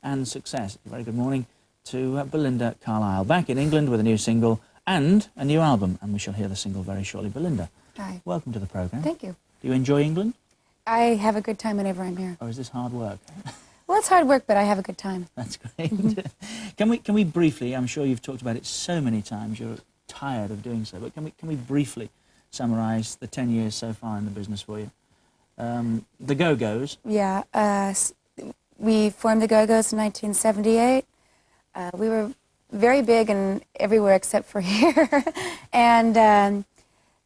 and success. A very good morning to Belinda Carlisle, back in England with a new single and a new album, and we shall hear the single very shortly. Belinda, hi. Welcome to the programme. Thank you. Do you enjoy England? I have a good time whenever I'm here. Or is this hard work? Well, it's hard work, but I have a good time. That's great. Can we briefly, I'm sure you've talked about it so many times, you're tired of doing so, but can we briefly summarise the 10 years so far in the business for you? The Go-Go's. Yeah, we formed the Go-Go's in 1978. We were very big and everywhere except for here, and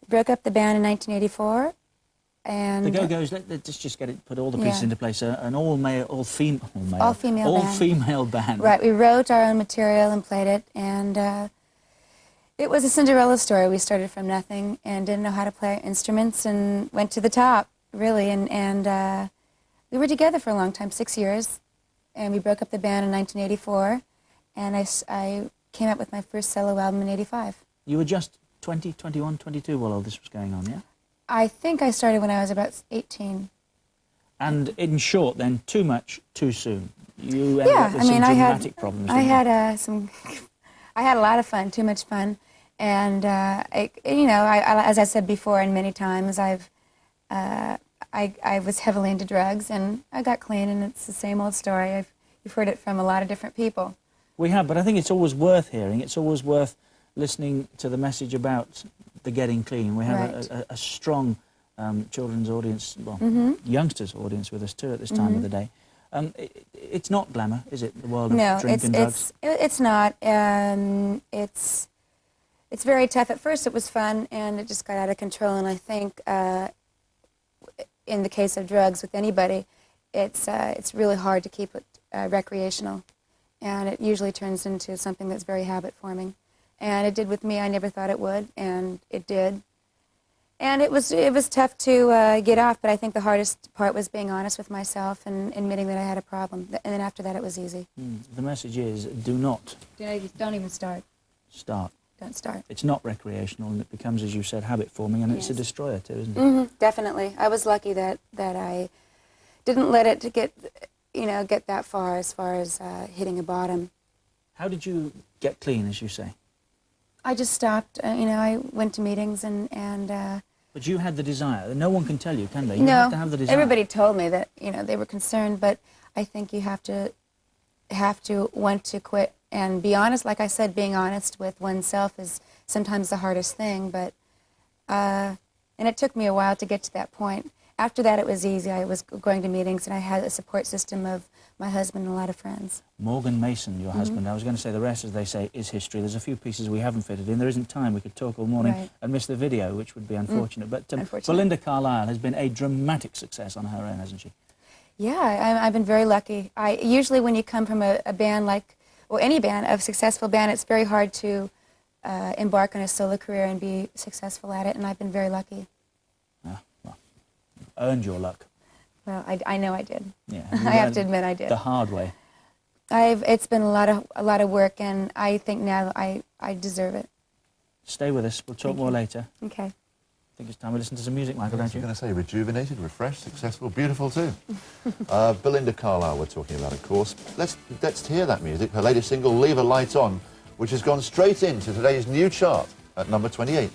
broke up the band in 1984. And the Go-Go's, let's just get it, put all the pieces into place. An all-female band. Right, we wrote our own material and played it, and it was a Cinderella story. We started from nothing and didn't know how to play instruments and went to the top, really. And we were together for a long time, 6 years, and we broke up the band in 1984, and I came up with my first solo album in 85. You were just 20, 21, 22 while all this was going on, yeah? I think I started when I was about 18. And in short, then, too much, too soon. You ended up with some dramatic problems. I had I had a lot of fun, too much fun, and as I said before, and many times, I was heavily into drugs, and I got clean, and it's the same old story. You've heard it from a lot of different people. We have, but I think it's always worth hearing. It's always worth listening to the message about the getting clean. We have a strong children's audience, well, youngsters audience with us too at this time of the day. It's not glamour, is it, the world of drink and drugs? No, it's not. It's very tough. At first it was fun, and it just got out of control, and I think in the case of drugs with anybody, it's really hard to keep it recreational, and it usually turns into something that's very habit-forming. And it did with me. I never thought it would, and it did. And it was tough to get off, but I think the hardest part was being honest with myself and admitting that I had a problem. And then after that, it was easy. The message is, do not... Don't even start. Start. Don't start. It's not recreational, and it becomes, as you said, habit-forming, and it's a destroyer too, isn't it? Definitely. I was lucky that I didn't let it get that far as hitting a bottom. How did you get clean, as you say? I just stopped. I went to meetings and. But you had the desire. No one can tell you, can they? You no, have to have the desire. Everybody told me that they were concerned, but I think you have to want to quit and be honest. Like I said, being honest with oneself is sometimes the hardest thing. But and it took me a while to get to that point. After that, it was easy. I was going to meetings, and I had a support system of my husband and a lot of friends. Morgan Mason, your husband. I was going to say the rest, as they say, is history. There's a few pieces we haven't fitted in. There isn't time. We could talk all morning and miss the video, which would be unfortunate. But Belinda Carlisle has been a dramatic success on her own, hasn't she? Yeah, I've been very lucky. Usually when you come from a band or any band, a successful band, it's very hard to embark on a solo career and be successful at it, and I've been very lucky. Earned your luck. Well, I know I did. Yeah, I have to admit I did. The hard way. It's been a lot of work, and I think now I deserve it. Stay with us. We'll talk more later. Okay. I think it's time we listen to some music, Michael, don't you? I was going to say, rejuvenated, refreshed, successful, beautiful too. Belinda Carlisle we're talking about, of course. Let's hear that music. Her latest single, Leave a Light On, which has gone straight into today's new chart at number 28.